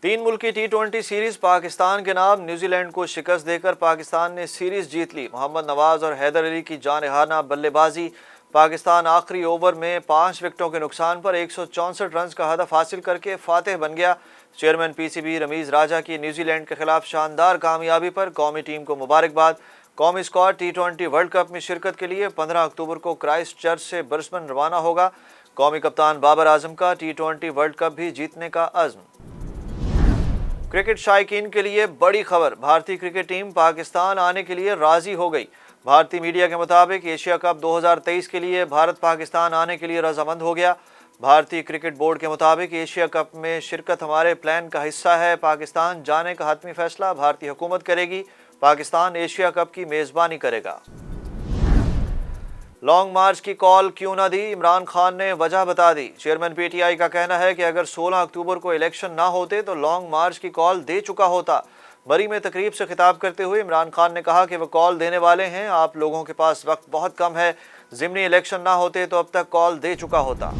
तीन मुल्की टी20 सीरीज पाकिस्तान के नाम न्यूजी लैंड को शिकस्त देकर पाकिस्तान ने सीरीज जीत ली। मोहम्मद नवाज और हैदर अली की जानहाना बल्लेबाजी। पाकिस्तान आखिरी ओवर में 5 विकेटों के नुकसान पर 164 रन का हदफ हासिल करके फातेह बन गया। चेयरमैन पीसीबी रमीज राजा की न्यूजीलैंड के खिलाफ शानदार कामयाबी पर कौमी टीम को मुबारकबाद। कौमी स्क्वाड टी20 वर्ल्ड कप में शिरकत के लिए 15 अक्टूबर को क्राइस्ट चर्च से ब्रिस्बेन रवाना होगा। कौमी कप्तान बाबर आजम का टी20 वर्ल्ड कप भी जीतने का अज़्म। क्रिकेट शायकीन के लिए बड़ी खबर, भारतीय क्रिकेट टीम पाकिस्तान आने के लिए राजी हो गई। भारतीय मीडिया के मुताबिक एशिया कप 2023 के लिए भारत पाकिस्तान आने के लिए रजामंद हो गया। भारतीय क्रिकेट बोर्ड के मुताबिक एशिया कप में शिरकत हमारे प्लान का हिस्सा है। पाकिस्तान जाने का हतमी फैसला भारतीय हुकूमत करेगी। पाकिस्तान एशिया कप की मेज़बानी करेगा। लॉन्ग मार्च की कॉल क्यों न दी, इमरान खान ने वजह बता दी। चेयरमैन पीटीआई का कहना है कि अगर 16 अक्टूबर को इलेक्शन ना होते तो लॉन्ग मार्च की कॉल दे चुका होता। बरी में तकरीब से खिताब करते हुए इमरान खान ने कहा कि वो कॉल देने वाले हैं। आप लोगों के पास वक्त बहुत कम है, ज़िमनी इलेक्शन ना होते तो अब तक कॉल दे चुका होता।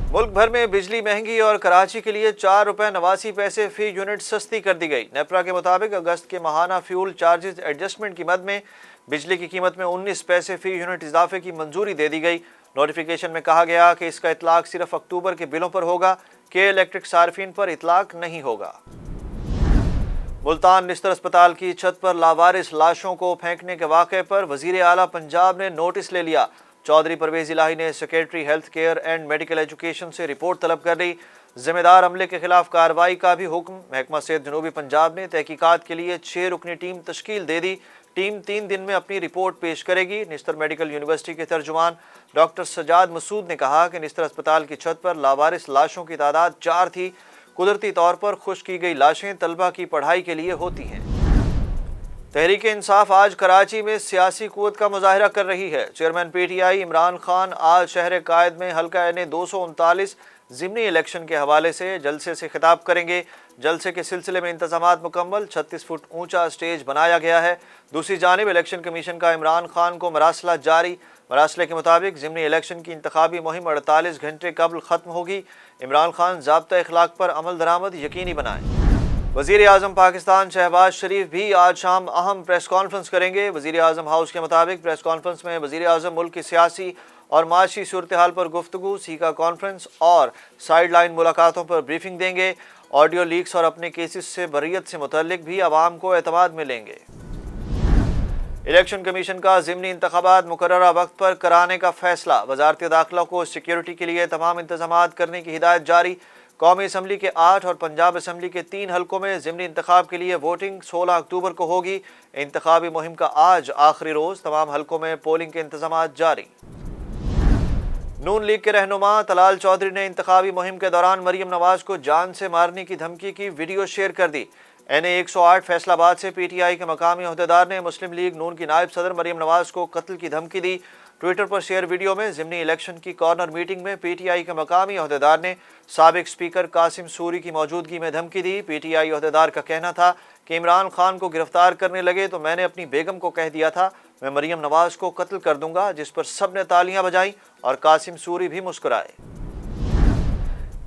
मुल्क भर में बिजली महंगी और कराची के लिए 4 रुपये 89 पैसे फी यूनिट सस्ती कर दी गई। नेपरा के मुताबिक अगस्त के माहाना फ्यूल चार्जेस एडजस्टमेंट की मद में बिजली की कीमत में 19 पैसे फी यूनिट इजाफे की मंजूरी दे दी गई। नोटिफिकेशन में कहा गया कि इसका इतलाक सिर्फ अक्टूबर के बिलों पर होगा, के इलेक्ट्रिक सार्फिन पर इतलाक नहीं होगा। मुल्तान निस्तर अस्पताल की छत पर लावारिस लाशों को फेंकने के वाक़े पर वज़ीर आला पंजाब ने नोटिस ले लिया। चौधरी परवेज इलाही ने secretary health care and medical education से रिपोर्ट तलब कर ली। जिम्मेदार अमले के खिलाफ कार्रवाई का भी हुक्म। महकमा सेहत जनूबी पंजाब ने तहकीकात के लिए 6 रुकनी टीम तश्कील दे दी। टीम 3 दिन में अपनी रिपोर्ट पेश करेगी। निस्तर मेडिकल यूनिवर्सिटी के तर्जुमान डॉक्टर सजाद मसूद ने कहा कि निस्तर अस्पताल की छत पर लावारिस लाशों की तादाद 4 थी। कुदरती तौर पर खुश की गई लाशें तलबा की पढ़ाई के लिए होती हैं। तहरीक इंसाफ आज कराची में सियासी कुव्वत का मुजाहिरा कर रही है। चेयरमैन पीटीआई इमरान खान आज शहर कायद में हल्का एन 239 ज़िमनी इलेक्शन के हवाले से जलसे से खिताब करेंगे। जलसे के सिलसिले में इंतजामात मुकम्मल, 36 फुट ऊंचा स्टेज बनाया गया है। दूसरी जानिब इलेक्शन कमीशन का इमरान खान को मरासला जारी। मरासले के मुताबिक ज़िमनी इलेक्शन की इंतखाबी मुहिम 48 घंटे कबल ख़त्म होगी। इमरान खान ज़ाब्ता इखलाक पर अमल दरामद यकीनी बनाएं। वज़ीर आज़म पाकिस्तान शहबाज शरीफ भी आज शाम अहम प्रेस कॉन्फ्रेंस करेंगे। वज़ीर आज़म हाउस के मुताबिक प्रेस कॉन्फ्रेंस में वज़ीर आज़म मुल्क की सियासी और माशी सूरत हाल पर गुफ्तगू, सीका कॉन्फ्रेंस और साइड लाइन मुलाकातों पर ब्रीफिंग देंगे। ऑडियो लीक्स और अपने केसेस से बर्रियत से मुतल्लिक भी अवाम को एतमाद में लेंगे। इलेक्शन कमीशन का ज़िमनी इंतखाबात मुकर्ररा वक्त पर कराने का फैसला। वज़ारत दाखिला को सिक्योरिटी के लिए तमाम इंतजामात करने की हिदायत जारी। कौमी असम्बली के 8 और पंजाब असम्बली के 3 हलकों में ज़िमनी इंतखाब के लिए वोटिंग 16 अक्टूबर को होगी। इंतखाबी मुहिम का आज आखिरी रोज़, तमाम हलकों में पोलिंग के इंतजामात जारी। नून लीग के रहनुमा तलाल चौधरी ने इंतखाबी मुहिम के दौरान मरीम नवाज को जान से मारने की धमकी की वीडियो शेयर कर दी। NA 108 फैसलाबाद से पीटीआई के मकामी अहदेदार ने मुस्लिम लीग नून की नायब सदर मरीम नवाज को कत्ल की धमकी दी। ट्विटर पर शेयर वीडियो में ज़िमनी इलेक्शन की कॉर्नर मीटिंग में पीटीआई के मकामी अहदेदार ने साबिक स्पीकर कासिम सूरी की मौजूदगी में धमकी दी। पीटीआई अहदेदार का कहना था कि इमरान खान को गिरफ्तार करने लगे तो मैंने अपनी बेगम को कह दिया था मैं मरीम नवाज को कत्ल कर दूंगा, जिस पर सब ने तालियां बजाईं और कासिम सूरी भी मुस्कुराए।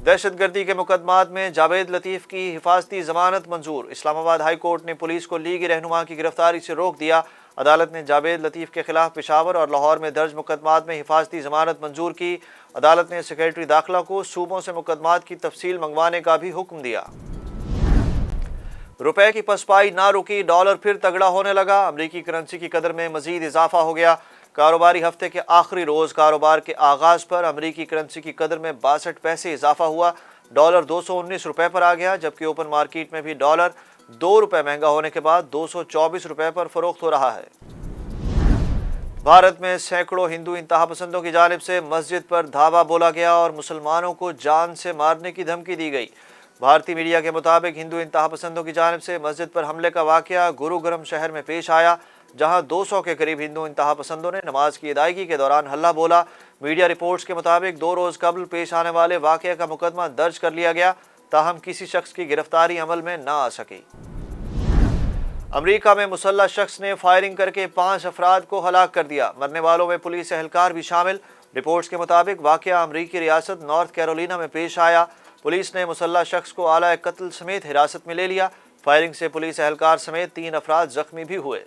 दहशतगर्दी के मुकदमात में जावेद लतीफ़ की हिफाजती जमानत मंजूर। इस्लामाबाद हाई कोर्ट ने पुलिस को लीगी रहनुमा की गिरफ्तारी से रोक दिया। अदालत ने जावेद लतीफ़ के खिलाफ पेशावर और लाहौर में दर्ज मुकदमात में हिफाजती जमानत मंजूर की। अदालत ने सेक्रेटरी दाखिला को सूबों से मुकदमात की तफसील मंगवाने का भी हुक्म दिया। रुपए की पसपाई ना रुकी, डॉलर फिर तगड़ा होने लगा। अमरीकी करेंसी की कदर में मजीद इजाफा हो गया। कारोबारी हफ्ते के आखिरी रोज़ कारोबार के आगाज़ पर अमरीकी करेंसी की कदर में 62 पैसे इजाफा हुआ। डॉलर 219 रुपये पर आ गया, जबकि ओपन मार्केट में भी डॉलर 2 रुपये महंगा होने के बाद 224 रुपये पर फरोख्त हो रहा है। भारत में सैकड़ों हिंदू इंतहा पसंदों की जानिब से मस्जिद पर धावा बोला गया और मुसलमानों को जान से मारने की धमकी दी गई। भारतीय मीडिया के मुताबिक हिंदू इंतहा पसंदों की जानिब से मस्जिद पर हमले का वाक़या गुरुग्राम शहर में पेश आया, जहां 200 के करीब हिंदू इंतहा पसंदों ने नमाज की अदायगी के दौरान हल्ला बोला। मीडिया रिपोर्ट्स के मुताबिक 2 रोज़ कबल पेश आने वाले वाक़ये का मुकदमा दर्ज कर लिया गया, ताहम किसी शख्स की गिरफ्तारी अमल में ना आ सकी। अमरीका में मुसल्लह शख्स ने फायरिंग करके 5 अफराद को हलाक कर दिया। मरने वालों में पुलिस एहलकार भी शामिल। रिपोर्ट्स के मुताबिक वाक़या अमरीकी रियासत नॉर्थ कैरोलिना में पेश आया। पुलिस ने मुसल्लह शख्स को आला कत्ल समेत हिरासत में ले लिया। फायरिंग से पुलिस एहलकार समेत 3 अफराद जख्मी भी हुए।